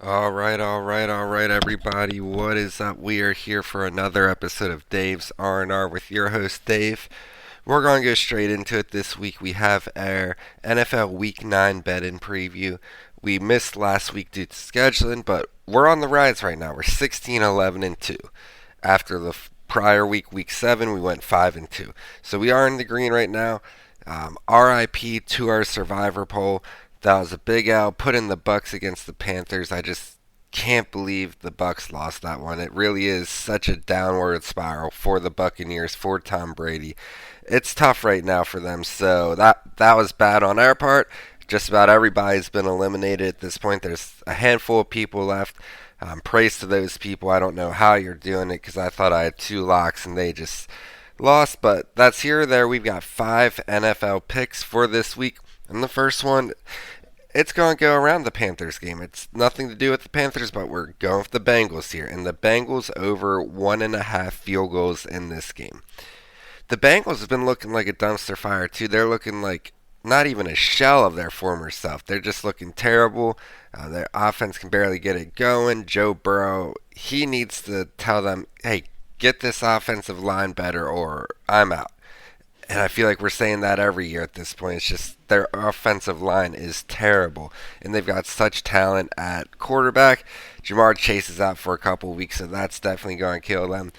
All right, everybody. What is up? We are here for another episode of Dave's R&R with your host, Dave. We're going to go straight into it this week. We have our NFL Week 9 bet-in preview. We missed last week due to scheduling, but we're on the rise right now. We're 16-11-2. After the prior week, Week 7, we went 5-2. So we are in the green right now. RIP to our Survivor poll. That was a big L. Put in the Bucks against the Panthers. I just can't believe the Bucks lost that one. It really is such a downward spiral for the Buccaneers, for Tom Brady. It's tough right now for them. So that was bad on our part. Just about everybody's been eliminated at this point. There's a handful of people left. Praise to those people. I don't know how you're doing it because I thought I had two locks and they just lost. But that's here or there. We've got 5 NFL picks for this week. And the first one, it's going to go around the Panthers game. It's nothing to do with the Panthers, but we're going with the Bengals here. And the Bengals over 1.5 field goals in this game. The Bengals have been looking like a dumpster fire, too. They're looking like not even a shell of their former self. They're just looking terrible. Their offense can barely get it going. Joe Burrow, he needs to tell them, hey, get this offensive line better or I'm out. And I feel like we're saying that every year at this point. It's just their offensive line is terrible. And they've got such talent at quarterback. Jamar Chase is out for a couple of weeks, so that's definitely going to kill them.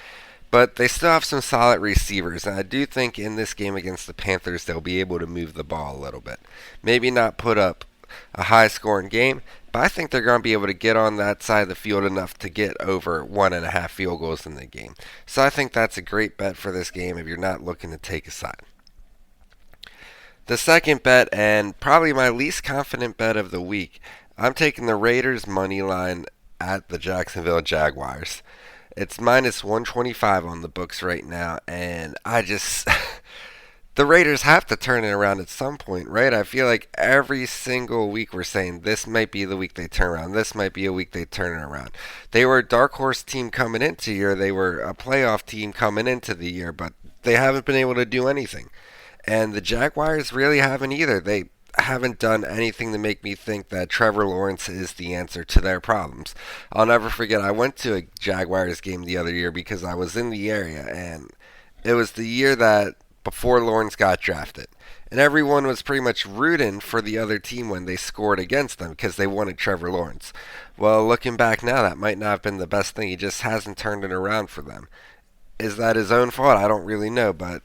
But they still have some solid receivers. And I do think in this game against the Panthers, they'll be able to move the ball a little bit. Maybe not put up a high-scoring game, but I think they're going to be able to get on that side of the field enough to get over 1.5 field goals in the game. So I think that's a great bet for this game if you're not looking to take a side. The second bet, and probably my least confident bet of the week, I'm taking the Raiders money line at the Jacksonville Jaguars. It's minus 125 on the books right now, and I just the Raiders have to turn it around at some point, right? I feel like every single week we're saying this might be the week they turn around. This might be a week they turn it around. They were a dark horse team coming into the year. They were a playoff team coming into the year, but they haven't been able to do anything. And the Jaguars really haven't either. They haven't done anything to make me think that Trevor Lawrence is the answer to their problems. I'll never forget, I went to a Jaguars game the other year because I was in the area, and it was the year that before Lawrence got drafted. And everyone was pretty much rooting for the other team when they scored against them because they wanted Trevor Lawrence. Well, looking back now, that might not have been the best thing. He just hasn't turned it around for them. Is that his own fault? I don't really know, but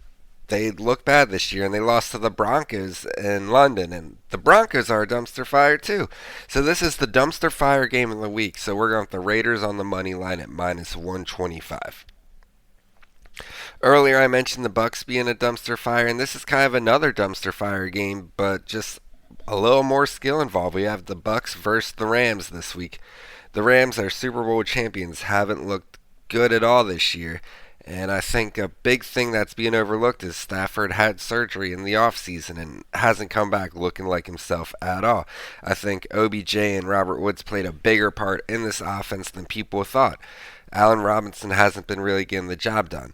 they look bad this year, and they lost to the Broncos in London, and the Broncos are a dumpster fire too. So this is the dumpster fire game of the week. So we're going with the Raiders on the money line at minus 125. Earlier I mentioned the Bucks being a dumpster fire, and this is kind of another dumpster fire game, but just a little more skill involved. We have the Bucks versus the Rams this week. The Rams, our Super Bowl champions, haven't looked good at all this year. And I think a big thing that's being overlooked is Stafford had surgery in the offseason and hasn't come back looking like himself at all. I think OBJ and Robert Woods played a bigger part in this offense than people thought. Allen Robinson hasn't been really getting the job done.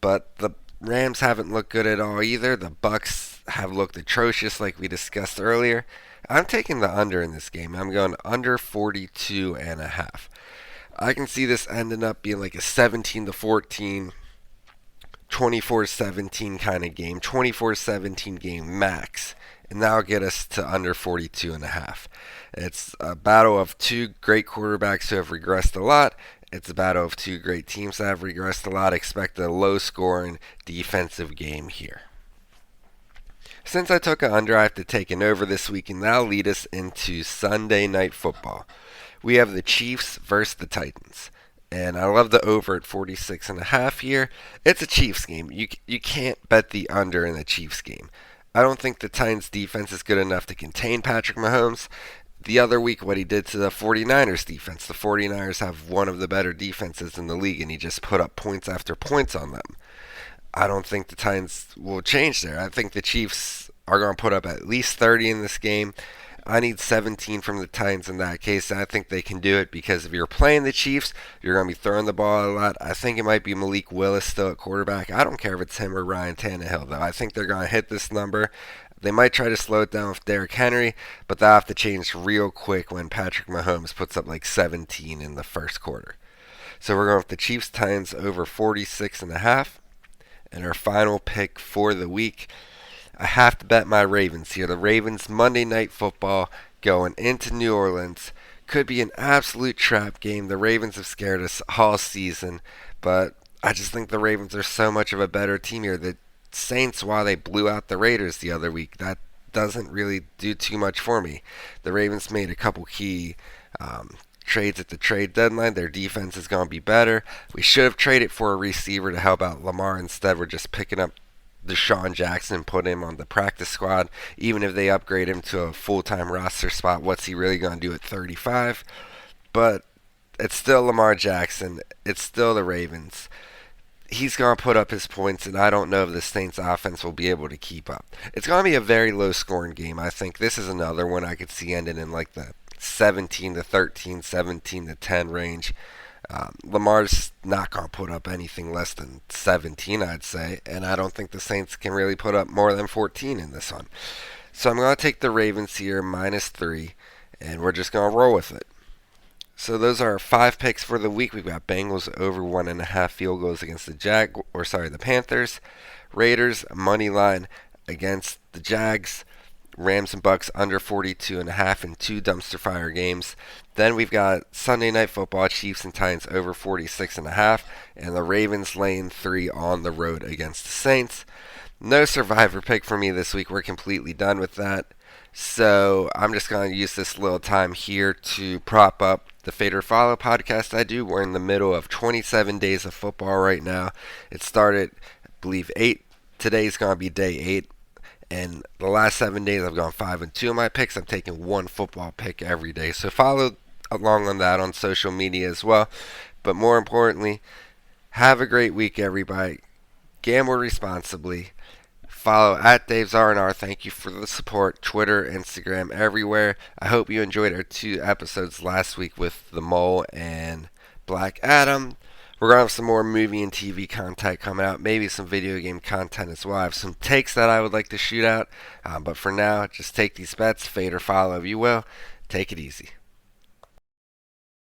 But the Rams haven't looked good at all either. The Bucks have looked atrocious like we discussed earlier. I'm taking the under in this game. I'm going under 42.5. I can see this ending up being like a 17-14, 24-17 kind of game, 24-17 game max, and that'll get us to under 42.5. It's a battle of two great quarterbacks who have regressed a lot. It's a battle of two great teams that have regressed a lot. Expect a low-scoring defensive game here. Since I took an under, I have to take an over this week, and that'll lead us into Sunday Night Football. We have the Chiefs versus the Titans. And I love the over at 46.5 here. It's a Chiefs game. You can't bet the under in a Chiefs game. I don't think the Titans defense is good enough to contain Patrick Mahomes. The other week, what he did to the 49ers defense. The 49ers have one of the better defenses in the league, and he just put up points after points on them. I don't think the Titans will change there. I think the Chiefs are going to put up at least 30 in this game. I need 17 from the Titans in that case. I think they can do it because if you're playing the Chiefs, you're going to be throwing the ball a lot. I think it might be Malik Willis still at quarterback. I don't care if it's him or Ryan Tannehill, though. I think they're going to hit this number. They might try to slow it down with Derrick Henry, but they'll have to change real quick when Patrick Mahomes puts up like 17 in the first quarter. So we're going with the Chiefs Titans over 46.5. And our final pick for the week, I have to bet my Ravens here. The Ravens Monday Night Football going into New Orleans could be an absolute trap game. The Ravens have scared us all season, but I just think the Ravens are so much of a better team here. The Saints, while they blew out the Raiders the other week, that doesn't really do too much for me. The Ravens made a couple key trades at the trade deadline. Their defense is going to be better. We should have traded for a receiver to help out Lamar. Instead, we're just picking up Deshaun Jackson and put him on the practice squad. Even if they upgrade him to a full-time roster spot, what's he really going to do at 35? But it's still Lamar Jackson. It's still the Ravens. He's going to put up his points, and I don't know if the Saints offense will be able to keep up. It's going to be a very low-scoring game. I think this is another one I could see ending in like the 17 to 13, 17 to 10 range. Lamar's not going to put up anything less than 17, I'd say, and I don't think the Saints can really put up more than 14 in this one. So I'm going to take the Ravens here, -3, and we're just going to roll with it. So those are our 5 picks for the week. We've got Bengals over 1.5 field goals against the Panthers. Raiders money line against the Jags. Rams and Bucks under 42.5 in 2 dumpster fire games. Then we've got Sunday Night Football, Chiefs and Titans over 46.5, and the Ravens laying 3 on the road against the Saints. No survivor pick for me this week. We're completely done with that. So I'm just going to use this little time here to prop up the Fade or Follow podcast I do. We're in the middle of 27 days of football right now. It started, I believe, 8. Today's going to be day 8. And the last 7 days, I've gone 5-2 on my picks. I'm taking 1 football pick every day. So follow along on that on social media as well. But more importantly, have a great week, everybody. Gamble responsibly. Follow at Dave's R&R. Thank you for the support. Twitter, Instagram, everywhere. I hope you enjoyed our 2 episodes last week with The Mole and Black Adam. We're going to have some more movie and TV content coming out, maybe some video game content as well. I have some takes that I would like to shoot out, but for now, just take these bets, fade or follow if you will. Take it easy.